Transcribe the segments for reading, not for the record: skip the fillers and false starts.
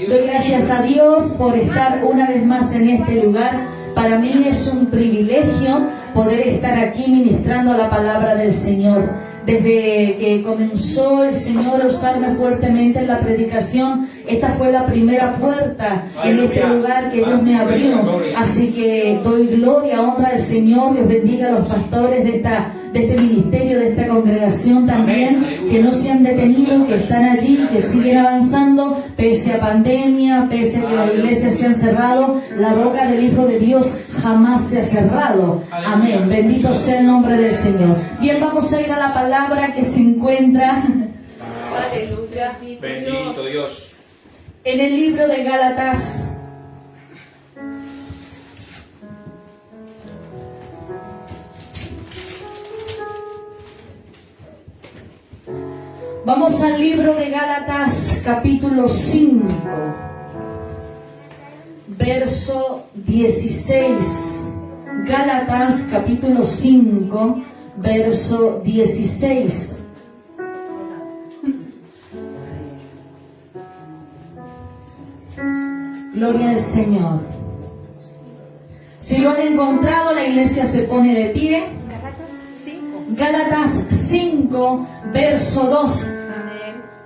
Doy gracias a Dios por estar una vez más en este lugar. Para mí es un privilegio poder estar aquí ministrando la palabra del Señor. Desde que comenzó el Señor a usarme fuertemente en la predicación, esta fue la primera puerta en este lugar que Dios me abrió. Así que doy gloria, honra al Señor. Dios bendiga a los pastores de este ministerio, de esta congregación también, que no se han detenido, que están allí, que siguen avanzando, pese a pandemia, pese a que las iglesias se han cerrado. La boca del Hijo de Dios jamás se ha cerrado. Amén. Bendito sea el nombre del Señor. Bien, vamos a ir a la palabra que se encuentra. Aleluya. Bendito Dios. En el libro de Gálatas. Vamos al libro de Gálatas, capítulo 5, verso 16. Gálatas, capítulo 5, verso 16. Gloria al Señor. Si lo han encontrado, la iglesia se pone de pie. Gálatas 5, verso 2.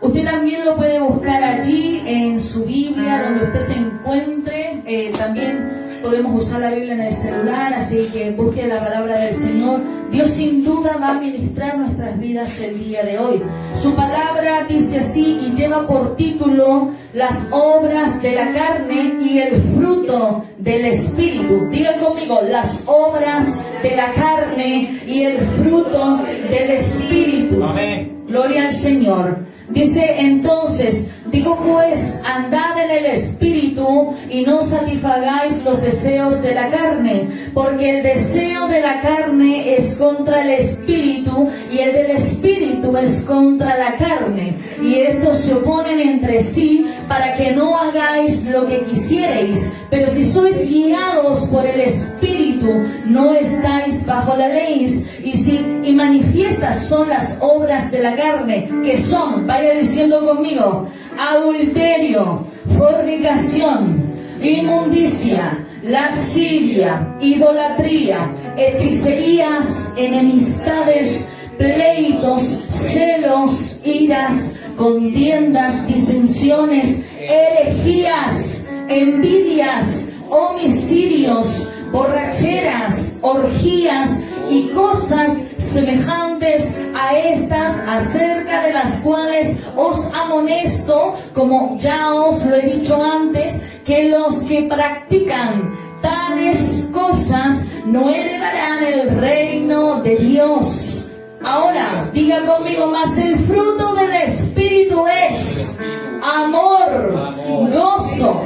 Usted también lo puede buscar allí en su Biblia, donde usted se encuentre. También podemos usar la Biblia en el celular, así que busque la palabra del Señor. Dios sin duda va a ministrar nuestras vidas el día de hoy. Su palabra dice así y lleva por título las obras de la carne y el fruto del Espíritu. Diga conmigo, las obras de la carne y el fruto del Espíritu. Amén. Gloria al Señor. Dice entonces, digo pues, andad en el Espíritu y no satisfagáis los deseos de la carne, porque el deseo de la carne es contra el Espíritu y el del Espíritu es contra la carne, y estos se oponen entre sí para que no hagáis lo que quisierais. Pero si sois guiados por el Espíritu, no estáis bajo la ley. Y manifiestas son las obras de la carne, que son, vaya diciendo conmigo, adulterio, fornicación, inmundicia, lascivia, idolatría, hechicerías, enemistades, pleitos, celos, iras, contiendas, disensiones, herejías, envidias, homicidios, borracheras, orgías y cosas semejantes a estas, acerca de las cuales os amonesto, como ya os lo he dicho antes, que los que practican tales cosas no heredarán el reino de Dios. Ahora, diga conmigo más, el fruto del Espíritu es amor, gozo,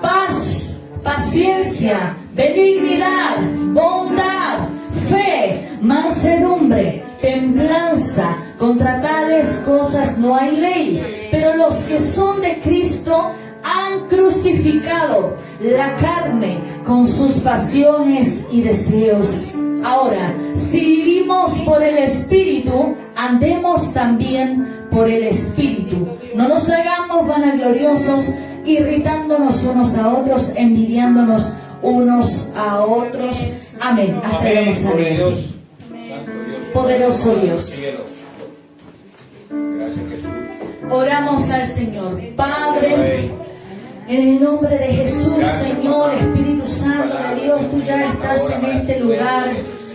paz, paciencia, benignidad, bondad, fe, mansedumbre, templanza. Contra tales cosas no hay ley. Pero los que son de Cristo han crucificado la carne con sus pasiones y deseos. Ahora, si vivimos por el Espíritu, andemos también por el Espíritu. No nos hagamos vanagloriosos, irritándonos unos a otros, envidiándonos unos a otros. Amén. Hasta vamos a ver. Poderoso Dios. Gracias, Jesús. Oramos al Señor. Padre, en el nombre de Jesús, Señor, Espíritu Santo de Dios, tú ya estás en este lugar.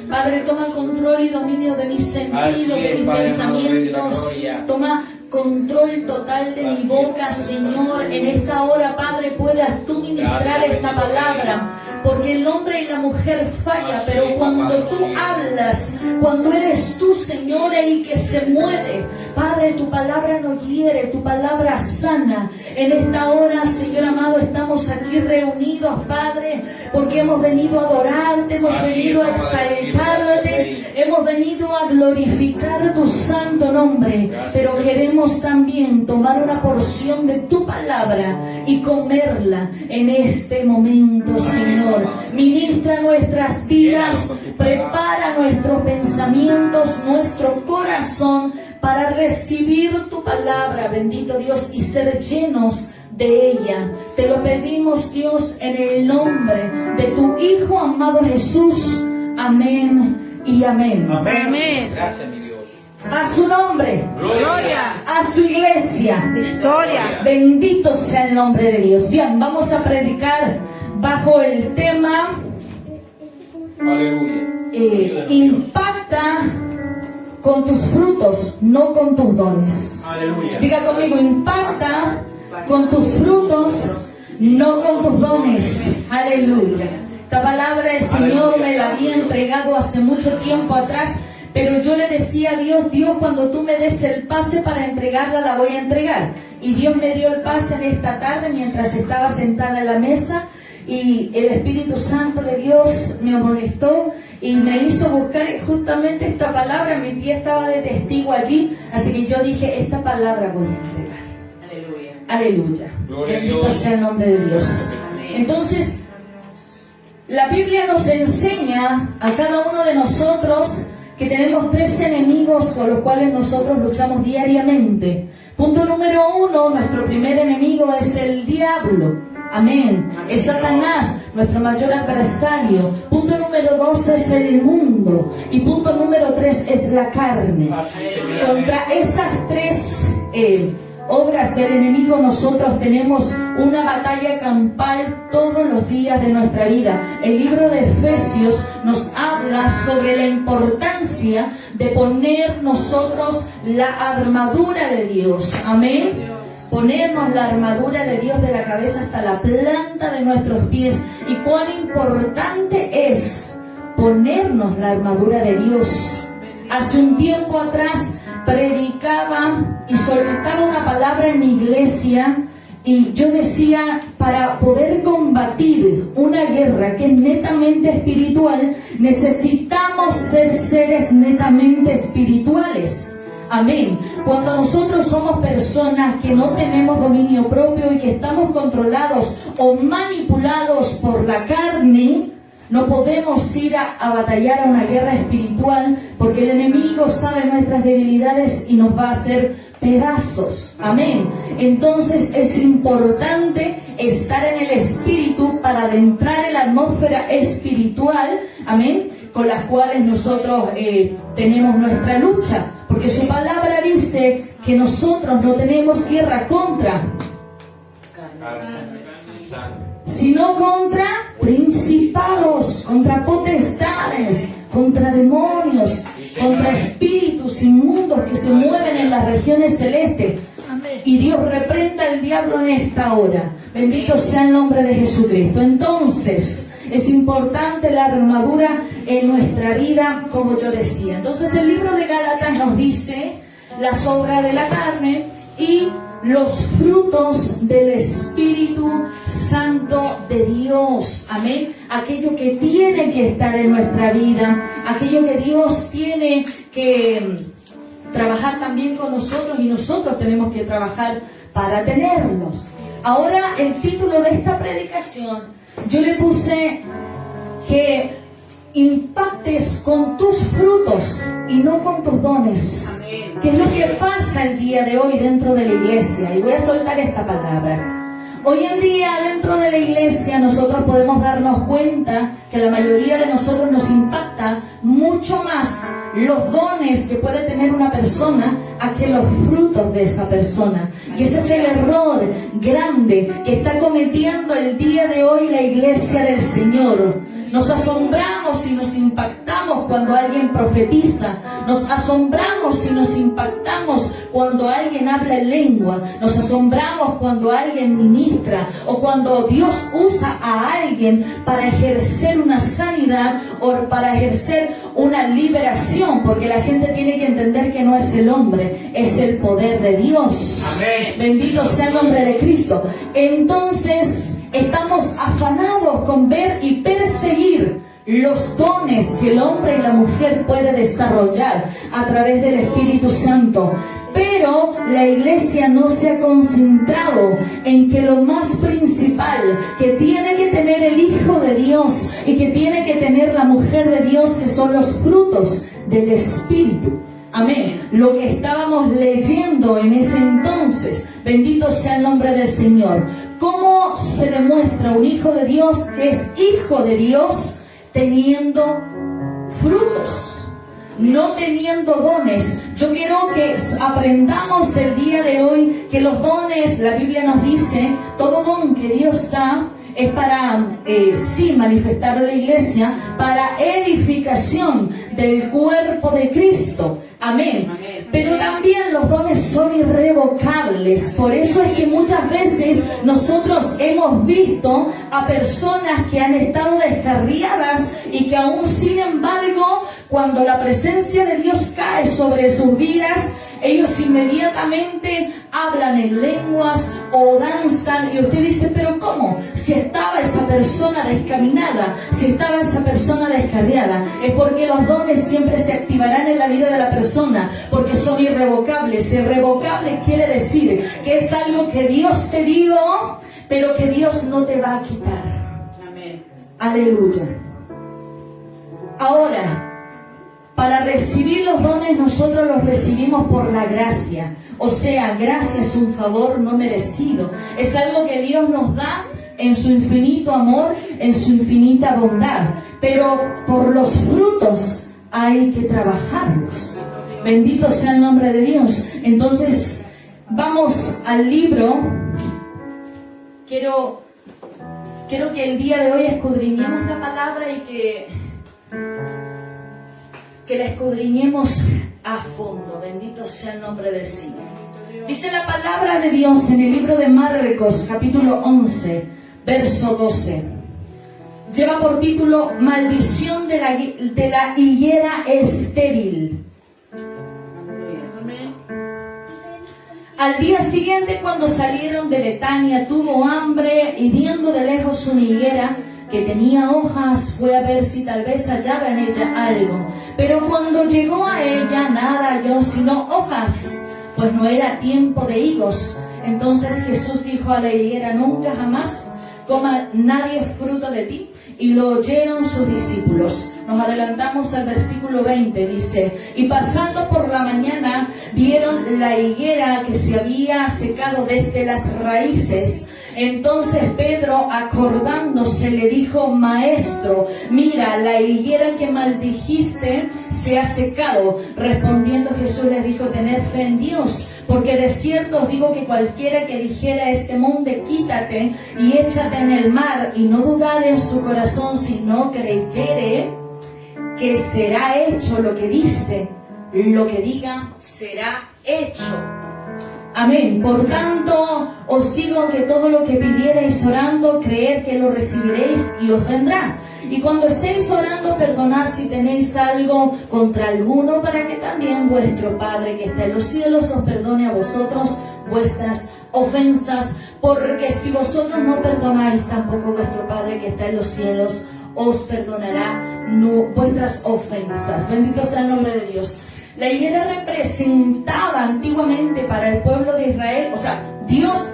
Padre, toma control y dominio de mis sentidos, de mis pensamientos. Toma control total de mi boca, Señor. En esta hora, Padre, puedas tú ministrar esta palabra. Porque el hombre y la mujer falla, pero cuando tú hablas, cuando eres tú, Señor, el que se mueve, Padre, tu palabra no hiere, tu palabra sana. En esta hora, Señor amado, estamos aquí reunidos, Padre, porque hemos venido a adorarte, hemos venido a exaltarte, hemos venido a glorificar tu santo nombre, pero queremos también tomar una porción de tu palabra y comerla en este momento, Señor. Ministra nuestras vidas, prepara nuestros pensamientos, nuestro corazón para recibir tu palabra, bendito Dios, y ser llenos de ella. Te lo pedimos, Dios, en el nombre de tu Hijo amado Jesús. Amén y amén. Amén. Gracias, mi Dios. A su nombre. Gloria. A su iglesia. Victoria. Bendito sea el nombre de Dios. Bien, vamos a predicar bajo el tema Aleluya. impacta con tus frutos, no con tus dones. Aleluya. Diga conmigo, impacta con tus frutos, no con tus dones. Aleluya. Esta palabra el Señor me la había entregado hace mucho tiempo atrás, pero yo le decía a Dios, Dios, cuando tú me des el pase para entregarla, la voy a entregar. Y Dios me dio el pase en esta tarde mientras estaba sentada en la mesa, y el Espíritu Santo de Dios me amonestó y me hizo buscar justamente esta palabra. Mi tía estaba de testigo allí, así que yo dije, esta palabra voy a entregar. Aleluya. Bendito sea el nombre de Dios. Entonces, la Biblia nos enseña a cada uno de nosotros que tenemos 3 enemigos con los cuales nosotros luchamos diariamente. Punto número 1, nuestro primer enemigo es el diablo. Amén. Es Satanás, nuestro mayor adversario. Punto número 2 es el mundo. Y punto número 3 es la carne. Contra esas 3 obras del enemigo nosotros tenemos una batalla campal todos los días de nuestra vida. El libro de Efesios nos habla sobre la importancia de poner nosotros la armadura de Dios. Amén. Ponernos la armadura de Dios de la cabeza hasta la planta de nuestros pies. Y cuán importante es ponernos la armadura de Dios. Hace un tiempo atrás predicaba y soltaba una palabra en mi iglesia, y yo decía, para poder combatir una guerra que es netamente espiritual, necesitamos ser seres netamente espirituales. Amén. Cuando nosotros somos personas que no tenemos dominio propio y que estamos controlados o manipulados por la carne, no podemos ir a batallar a una guerra espiritual, porque el enemigo sabe nuestras debilidades y nos va a hacer pedazos. Amén. Entonces es importante estar en el espíritu para adentrar en la atmósfera espiritual. Amén. Con las cuales nosotros tenemos nuestra lucha. Porque su palabra dice que nosotros no tenemos guerra contra, sino contra principados, contra potestades, contra demonios, contra espíritus inmundos que se mueven en las regiones celestes. Y Dios reprenda al diablo en esta hora. Bendito sea el nombre de Jesucristo. Entonces, es importante la armadura en nuestra vida, como yo decía. Entonces el libro de Gálatas nos dice las obras de la carne y los frutos del Espíritu Santo de Dios. Amén. Aquello que tiene que estar en nuestra vida, aquello que Dios tiene que trabajar también con nosotros, y nosotros tenemos que trabajar para tenerlos. Ahora, el título de esta predicación yo le puse que impactes con tus frutos y no con tus dones. ¿Qué es lo que pasa el día de hoy dentro de la iglesia? Y voy a soltar esta palabra. Hoy en día dentro de la iglesia nosotros podemos darnos cuenta que la mayoría de nosotros nos impacta mucho más los dones que puede tener una persona a que los frutos de esa persona. Y ese es el error grande que está cometiendo el día de hoy la iglesia del Señor. Nos asombramos y nos impactamos cuando alguien profetiza. Nos asombramos y nos impactamos cuando alguien habla en lengua. Nos asombramos cuando alguien ministra, o cuando Dios usa a alguien para ejercer una sanidad o para ejercer una liberación, porque la gente tiene que entender que no es el hombre, es el poder de Dios. Amén. Bendito sea el nombre de Cristo. Entonces estamos afanados con ver y perseguir los dones que el hombre y la mujer puede desarrollar a través del Espíritu Santo. Pero la iglesia no se ha concentrado en que lo más principal que tiene que tener el Hijo de Dios y que tiene que tener la mujer de Dios, que son los frutos del Espíritu. Amén. Lo que estábamos leyendo en ese entonces. Bendito sea el nombre del Señor. ¿Cómo se demuestra un hijo de Dios que es hijo de Dios? Teniendo frutos, no teniendo dones. Yo quiero que aprendamos el día de hoy que los dones, la Biblia nos dice, todo don que Dios da es para, sí, manifestar a la iglesia, para edificación del cuerpo de Cristo. Amén. Pero también los dones son irrevocables. Por eso es que muchas veces nosotros hemos visto a personas que han estado descarriadas y que aún sin embargo, cuando la presencia de Dios cae sobre sus vidas, ellos inmediatamente hablan en lenguas o danzan, y usted dice, pero ¿cómo? Si estaba esa persona descaminada, si estaba esa persona descarriada, es porque los dones siempre se activarán en la vida de la persona, porque son irrevocables. Irrevocable quiere decir que es algo que Dios te dio, pero que Dios no te va a quitar. Amén. Aleluya. Ahora, para recibir los dones nosotros los recibimos por la gracia. O sea, gracia es un favor no merecido. Es algo que Dios nos da en su infinito amor, en su infinita bondad. Pero por los frutos hay que trabajarlos. Bendito sea el nombre de Dios. Entonces, vamos al libro. Quiero que el día de hoy escudriñemos la palabra y que la escudriñemos a fondo. Bendito sea el nombre del Señor. Dice la palabra de Dios en el libro de Marcos, capítulo 11, verso 12. Lleva por título Maldición de la higuera estéril. Al día siguiente, cuando salieron de Betania, tuvo hambre y viendo de lejos una higuera que tenía hojas, fue a ver si tal vez hallaba en ella algo. Pero cuando llegó a ella, nada halló sino hojas, pues no era tiempo de higos. Entonces Jesús dijo a la higuera, nunca jamás coma nadie fruto de ti. Y lo oyeron sus discípulos. Nos adelantamos al versículo 20, dice, y pasando por la mañana, vieron la higuera que se había secado desde las raíces. Entonces Pedro, acordándose, le dijo, Maestro, mira, la higuera que maldijiste se ha secado. Respondiendo Jesús les dijo, tened fe en Dios, porque de cierto os digo que cualquiera que dijera a este monte, quítate y échate en el mar, y no dudare en su corazón, sino creyere que será hecho lo que dice, lo que diga será hecho. Amén. Por tanto, os digo que todo lo que pidiereis orando, creed que lo recibiréis y os vendrá. Y cuando estéis orando, perdonad si tenéis algo contra alguno, para que también vuestro Padre que está en los cielos os perdone a vosotros vuestras ofensas. Porque si vosotros no perdonáis, tampoco vuestro Padre que está en los cielos os perdonará vuestras ofensas. Bendito sea el nombre de Dios. La higuera representaba antiguamente para el pueblo de Israel, o sea, Dios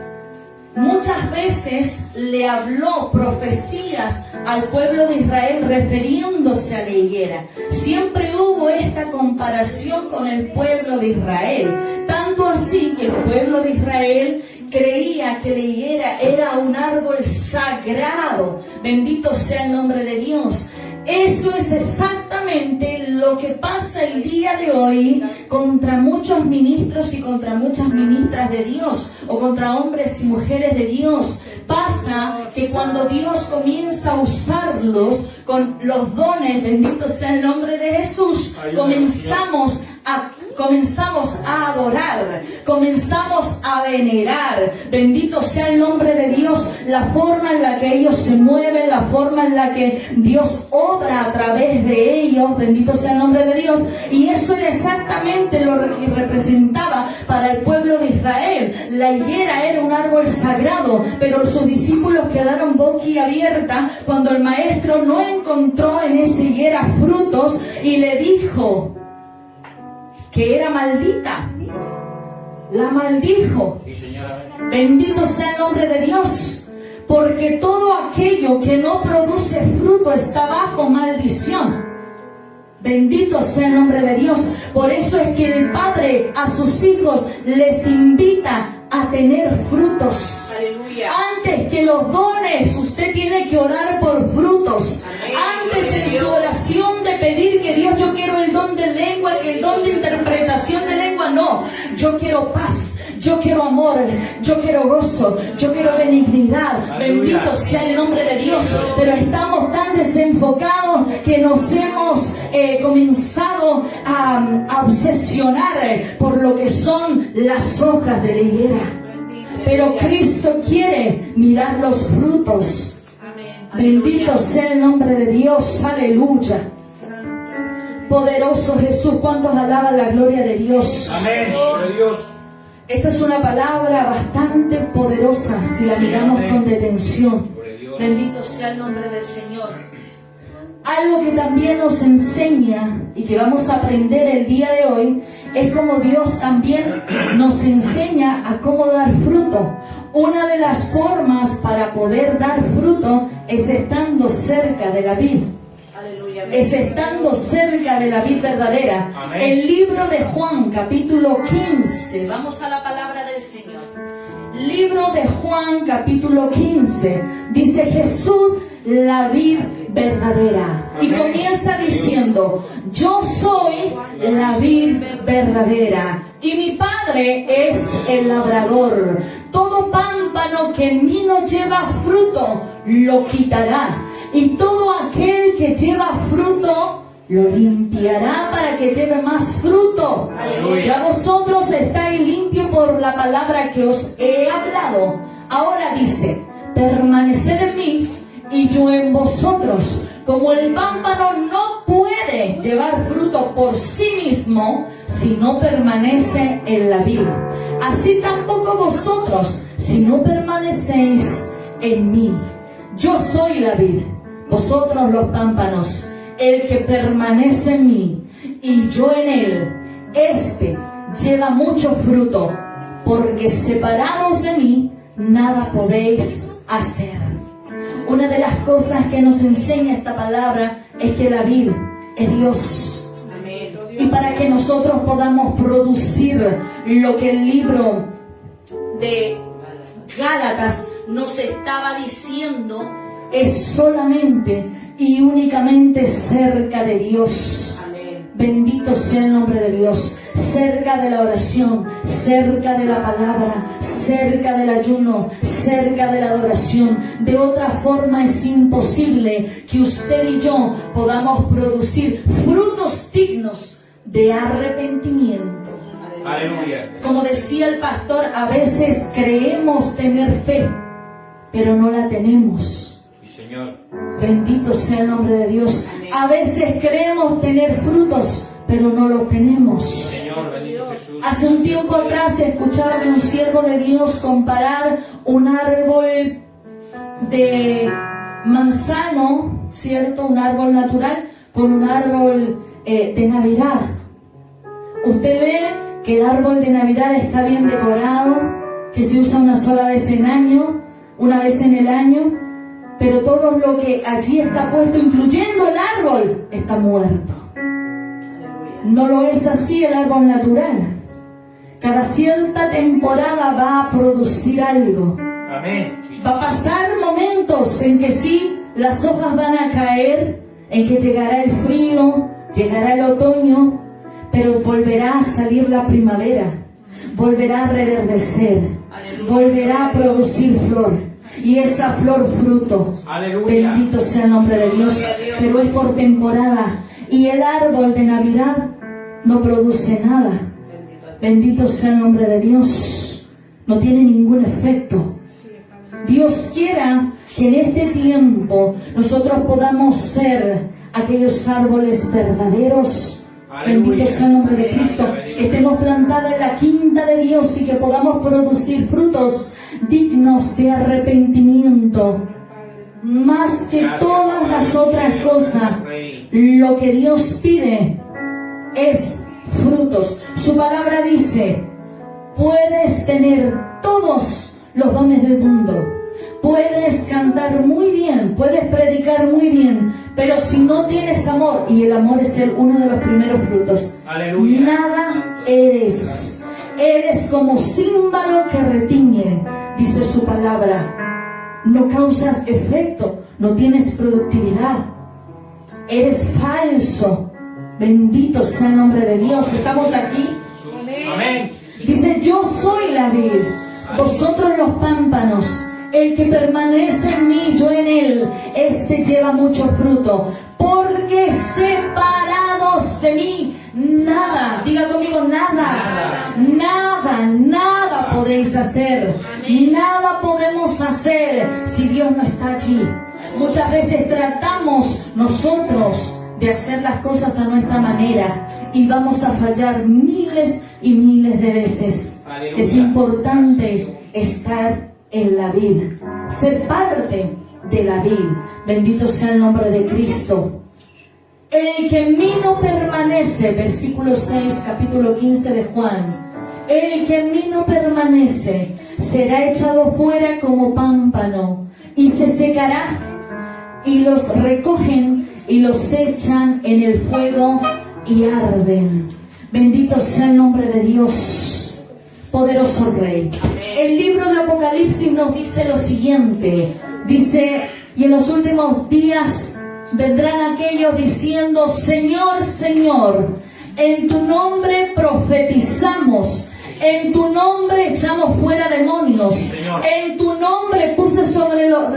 muchas veces le habló profecías al pueblo de Israel refiriéndose a la higuera. Siempre hubo esta comparación con el pueblo de Israel, tanto así que el pueblo de Israel creía que la higuera era un árbol sagrado. Bendito sea el nombre de Dios. Eso es exactamente lo que pasa el día de hoy contra muchos ministros y contra muchas ministras de Dios, o contra hombres y mujeres de Dios. Pasa que cuando Dios comienza a usarlos con los dones, bendito sea el nombre de Jesús, comenzamos a adorar, comenzamos a venerar, bendito sea el nombre de Dios, la forma en la que ellos se mueven, la forma en la que Dios obra a través de ellos, bendito sea el nombre de Dios. Y eso era exactamente lo que representaba para el pueblo de Israel. La higuera era un árbol sagrado, pero sus discípulos quedaron boquiabierta cuando el maestro no encontró en esa higuera frutos y le dijo que era maldita. La maldijo. Sí, señora. Bendito sea el nombre de Dios, porque todo aquello que no produce fruto está bajo maldición. Bendito sea el nombre de Dios. Por eso es que el Padre a sus hijos les invita a tener frutos. Aleluya. Antes que los dones, usted tiene que orar por frutos. Amén. Antes en su oración de pedir que Dios, yo quiero el don de lengua, que el don de interpretación de lengua, no. Yo quiero paz. Yo quiero amor, yo quiero gozo, yo quiero benignidad. Aleluya. Bendito sea el nombre de Dios. Pero estamos tan desenfocados que nos hemos comenzado a obsesionar por lo que son las hojas de la higuera. Pero Cristo quiere mirar los frutos. Amén. Bendito sea el nombre de Dios. Aleluya. Poderoso Jesús, ¿cuántos alaban la gloria de Dios? Amén. Gloria a Dios. Esta es una palabra bastante poderosa si la miramos con detención. Bendito sea el nombre del Señor. Algo que también nos enseña y que vamos a aprender el día de hoy es como Dios también nos enseña a cómo dar fruto. Una de las formas para poder dar fruto es estando cerca de la vid. Es estando cerca de la vid verdadera. Amén. El libro de Juan, capítulo 15. Vamos a la palabra del Señor. Libro de Juan, capítulo 15. Dice Jesús, la vid verdadera. Y Amén. comienza diciendo, yo soy la vid verdadera y mi Padre es el labrador. Todo pámpano que en mí no lleva fruto, lo quitará. Y todo aquel que lleva fruto, lo limpiará para que lleve más fruto. Aleluya. Ya vosotros estáis limpios por la palabra que os he hablado. Ahora dice, permaneced en mí y yo en vosotros. Como el pámpano no puede llevar fruto por sí mismo si no permanece en la vid, así tampoco vosotros si no permanecéis en mí. Yo soy la vid, vosotros los pámpanos. El que permanece en mí y yo en él, este lleva mucho fruto, porque separados de mí nada podéis hacer. Una de las cosas que nos enseña esta palabra es que la vid es Dios. Amén. Y para que nosotros podamos producir lo que el libro de Gálatas nos estaba diciendo, es solamente y únicamente cerca de Dios. Amén. Bendito sea el nombre de Dios. Cerca de la oración, cerca de la palabra, cerca del ayuno, cerca de la adoración. De otra forma es imposible que usted y yo podamos producir frutos dignos de arrepentimiento. Aleluya. Como decía el pastor, a veces creemos tener fe, pero no la tenemos. Sí, Señor. Bendito sea el nombre de Dios. A veces creemos tener frutos, pero no los tenemos. Señor, bendito Jesús. Hace un tiempo atrás escuchaba de un siervo de Dios comparar un árbol de manzano, ¿cierto? Un árbol natural con un árbol de Navidad. Usted ve que el árbol de Navidad está bien decorado, que se usa una sola vez en año, una vez en el año, pero todo lo que allí está puesto, incluyendo el árbol, está muerto. No lo es así el árbol natural. Cada cierta temporada va a producir algo. Amén. Sí, Va a pasar momentos en que sí, las hojas van a caer, en que llegará el frío, llegará el otoño, pero volverá a salir la primavera, volverá a reverdecer, volverá a producir flor. Y esa flor fruto. Aleluya. Bendito sea el nombre de Dios. Pero es por temporada. Y el árbol de Navidad no produce nada. Bendito sea el nombre de Dios. No tiene ningún efecto. Dios quiera que en este tiempo nosotros podamos ser aquellos árboles verdaderos. Aleluya. Bendito sea el nombre de Cristo. Que estemos plantados en la quinta de Dios y que podamos producir frutos dignos de arrepentimiento. Más que Gracias, todas Padre. las otras cosas, Rey. lo que Dios pide es frutos. Su palabra dice, puedes tener todos los dones del mundo, Puedes cantar muy bien, puedes predicar muy bien, pero si no tienes amor, y el amor es uno de los primeros frutos, Aleluya. nada eres. Eres como címbalo que retiñe, dice su palabra. No causas efecto, no tienes productividad. Eres falso. Bendito sea el nombre de Dios. ¿Estamos aquí? Amén. Dice, yo soy la vid, vosotros los pámpanos. El que permanece en mí, yo en él, este lleva mucho fruto. Porque separados de mí, nada, diga conmigo, nada podéis hacer. Nada podemos hacer si Dios no está allí. Muchas veces tratamos nosotros de hacer las cosas a nuestra manera y vamos a fallar miles y miles de veces. Aleluya. Es importante estar en la vid, ser parte de la vid. Bendito sea el nombre de Cristo. El que en mí no permanece, versículo 6, capítulo 15 de Juan. El que en mí no permanece será echado fuera como pámpano y se secará, y los recogen y los echan en el fuego y arden. Bendito sea el nombre de Dios, poderoso Rey. El libro de Apocalipsis nos dice lo siguiente. Dice, y en los últimos días vendrán aquellos diciendo, Señor, Señor, en tu nombre profetizamos, en tu nombre echamos fuera demonios, Señor. En tu nombre puse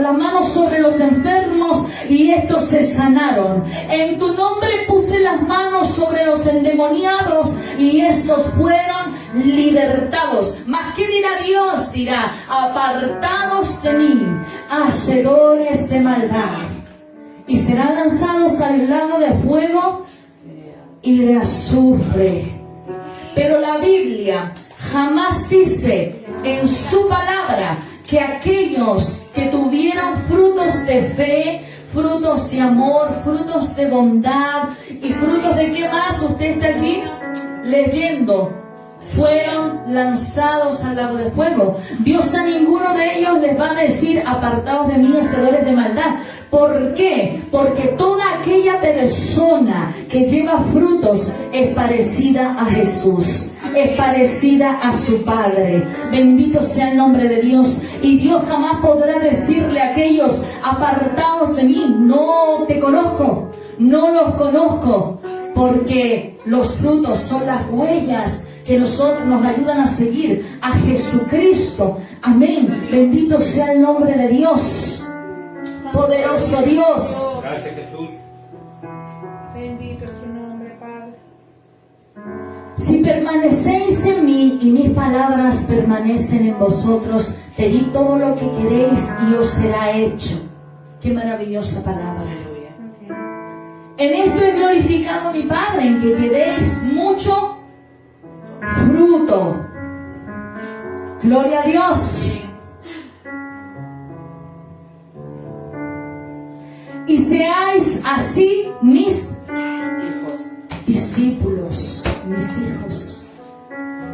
la mano sobre los enfermos y estos se sanaron. En tu nombre puse las manos sobre los endemoniados y estos fueron libertados. Mas ¿qué dirá Dios? Dirá, apartados de mí, hacedores de maldad. Y serán lanzados al lago de fuego y de azufre. Pero la Biblia jamás dice en su palabra que aquellos que tuvieron frutos de fe, frutos de amor, frutos de bondad y frutos de qué más, usted está allí leyendo, fueron lanzados al lago de fuego. Dios a ninguno de ellos les va a decir, apartados de mí, hacedores de maldad. ¿Por qué? Porque toda aquella persona que lleva frutos es parecida a Jesús, es parecida a su Padre. Bendito sea el nombre de Dios. Y Dios jamás podrá decirle a aquellos, apartados de mí, no te conozco, no los conozco, porque los frutos son las huellas que nosotros nos ayudan a seguir a Jesucristo. Amén. Bendito sea el nombre de Dios. Poderoso Dios. Gracias, Jesús. Bendito es tu nombre, Padre. Si permanecéis en mí y mis palabras permanecen en vosotros, pedid todo lo que queréis y os será hecho. Qué maravillosa palabra. En esto he glorificado a mi Padre, en que llevéis mucho fruto. Gloria a Dios. Y seáis así mis discípulos, mis hijos.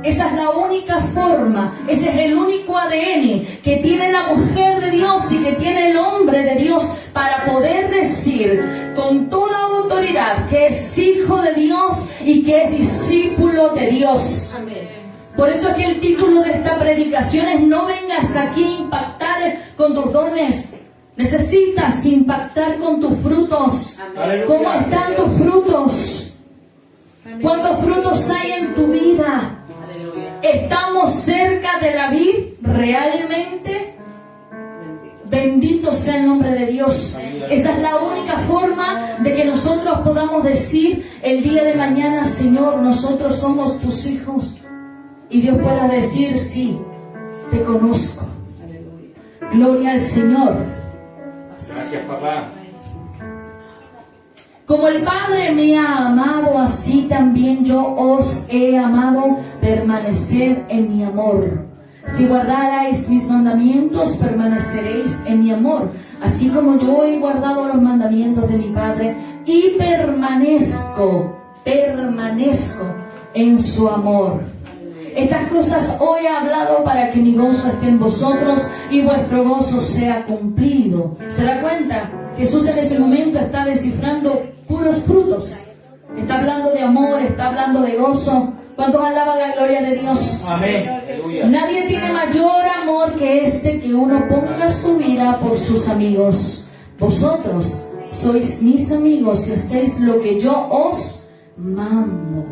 Esa es la única forma, ese es el único ADN que tiene la mujer de Dios y que tiene el hombre de Dios para poder decir con toda autoridad que es hijo de Dios y que es discípulo de Dios. Amén. Por eso es que el título de esta predicación es: no vengas aquí a impactar con tus dones. Necesitas impactar con tus frutos. Aleluya. ¿Cómo están tus frutos? ¿Cuántos frutos hay en tu vida? ¿Estamos cerca de la vid realmente? Bendito sea el nombre de Dios. Esa es la única forma de que nosotros podamos decir el día de mañana: Señor, nosotros somos tus hijos. Y Dios pueda decir: sí, te conozco. Gloria al Señor. Gracias, papá. Como el Padre me ha amado, así también yo os he amado. Permaneced en mi amor. Si guardarais mis mandamientos, permaneceréis en mi amor, así como yo he guardado los mandamientos de mi Padre y permanezco en su amor. Estas cosas hoy he hablado para que mi gozo esté en vosotros y vuestro gozo sea cumplido. ¿Se da cuenta? Jesús en ese momento está descifrando puros frutos. Está hablando de amor, está hablando de gozo. ¿Cuántos alaban la gloria de Dios? Amén. Aleluya. Nadie tiene mayor amor que este, que uno ponga su vida por sus amigos. Vosotros sois mis amigos si hacéis lo que yo os mando.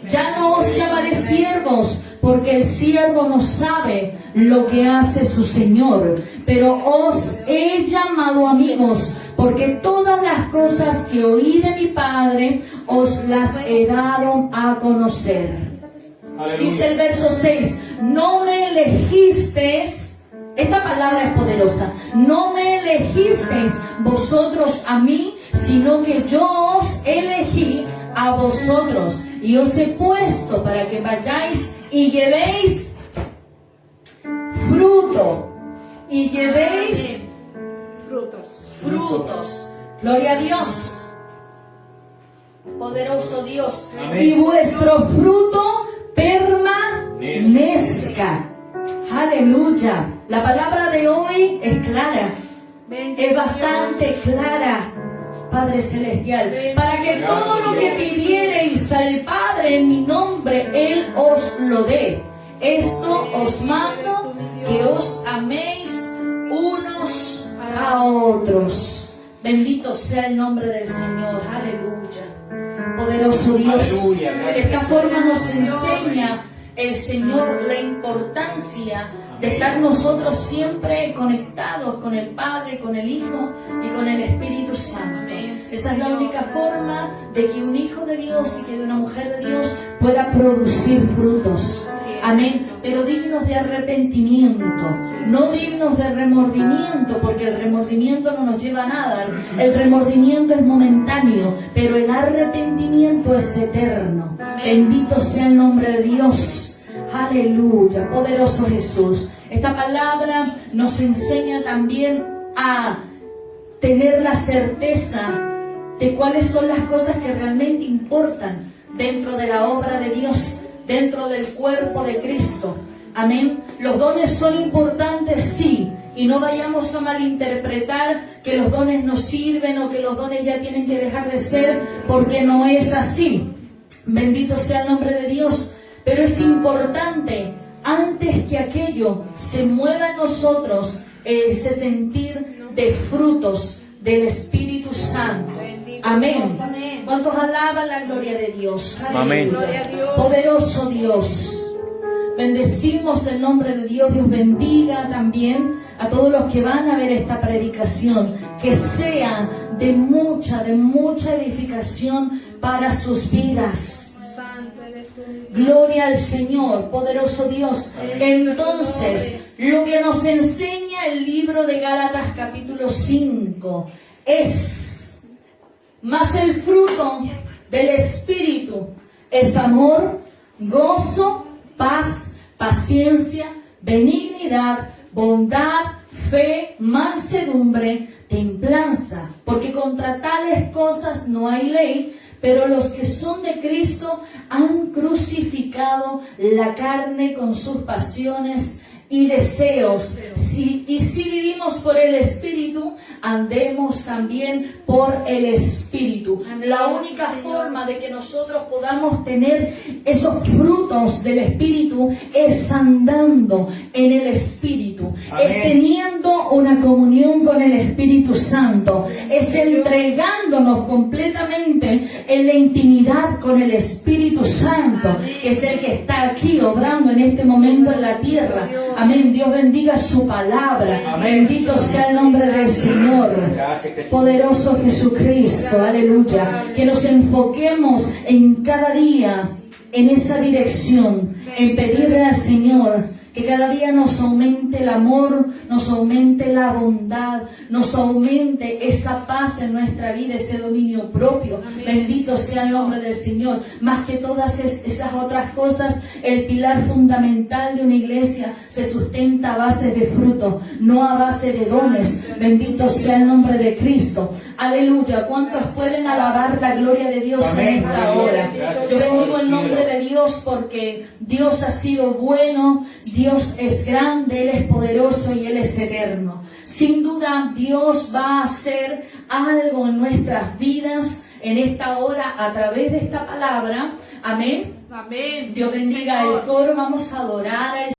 Ya no os llamaré siervos, porque el siervo no sabe lo que hace su Señor, pero os he llamado amigos, porque todas las cosas que oí de mi Padre os las he dado a conocer. Aleluya. Dice el verso 6, no me elegisteis, esta palabra es poderosa, no me elegisteis vosotros a mí, sino que yo os elegí a vosotros y os he puesto para que vayáis y llevéis fruto y llevéis frutos. Gloria a Dios, poderoso Dios. Amén. Y vuestro fruto permanezca. Aleluya. La palabra de hoy es clara, es bastante clara, Padre Celestial, para que todo lo que pidiereis al Padre en mi nombre, Él os lo dé. Esto os mando, que os améis unos a otros. Bendito sea el nombre del Señor. Aleluya. Poderoso Dios. Aleluya, gracias. De esta forma nos enseña el Señor la importancia de estar nosotros siempre conectados con el Padre, con el Hijo y con el Espíritu Santo. Esa es la única forma de que un hijo de Dios y que de una mujer de Dios pueda producir frutos. Amén. Pero dignos de arrepentimiento, no dignos de remordimiento, porque el remordimiento no nos lleva a nada. El remordimiento es momentáneo, pero el arrepentimiento es eterno. Bendito sea el nombre de Dios. Aleluya, poderoso Jesús. Esta palabra nos enseña también a tener la certeza de cuáles son las cosas que realmente importan dentro de la obra de Dios, dentro del cuerpo de Cristo. Amén. Los dones son importantes, sí, y no vayamos a malinterpretar que los dones no sirven o que los dones ya tienen que dejar de ser, porque no es así. Bendito sea el nombre de Dios. Pero es importante, antes que aquello se mueva en nosotros, ese sentir de frutos del Espíritu Santo. Amén. ¿Cuántos alaban la gloria de Dios? Amén. Aleluya. Poderoso Dios. Bendecimos el nombre de Dios. Dios bendiga también a todos los que van a ver esta predicación. Que sea de mucha edificación para sus vidas. Gloria al Señor, poderoso Dios. Entonces, lo que nos enseña el libro de Gálatas capítulo 5 es: mas el fruto del Espíritu es amor, gozo, paz, paciencia, benignidad, bondad, fe, mansedumbre, templanza. Porque contra tales cosas no hay ley. Pero los que son de Cristo han crucificado la carne con sus pasiones y deseos. Si vivimos por el Espíritu, andemos también por el Espíritu. La única forma de que nosotros podamos tener esos frutos del Espíritu es andando en el Espíritu. Amén. Es teniendo una comunión con el Espíritu Santo. Es entregándonos completamente en la intimidad con el Espíritu Santo, que es el que está aquí obrando en este momento en la tierra. Amén. Dios bendiga su palabra. Amén. Bendito sea el nombre del Señor. Gracias, Jesús. Poderoso Jesucristo. Aleluya. Que nos enfoquemos en cada día en esa dirección, en pedirle al Señor Que cada día nos aumente el amor, nos aumente la bondad, nos aumente esa paz en nuestra vida, ese dominio propio. Amén. Bendito sea el nombre del Señor. Más que todas esas otras cosas, el pilar fundamental de una iglesia se sustenta a base de fruto, no a base de dones. Bendito sea el nombre de Cristo. Aleluya. ¿Cuántos pueden alabar la gloria de Dios en Amén. esta hora? Gracias, Yo bendigo Padre el nombre cielo. de Dios porque Dios ha sido bueno, Dios es grande, Él es poderoso y Él es eterno. Sin duda Dios va a hacer algo en nuestras vidas en esta hora a través de esta palabra. Amén. Amén. Dios bendiga Señor. el coro, vamos a adorar al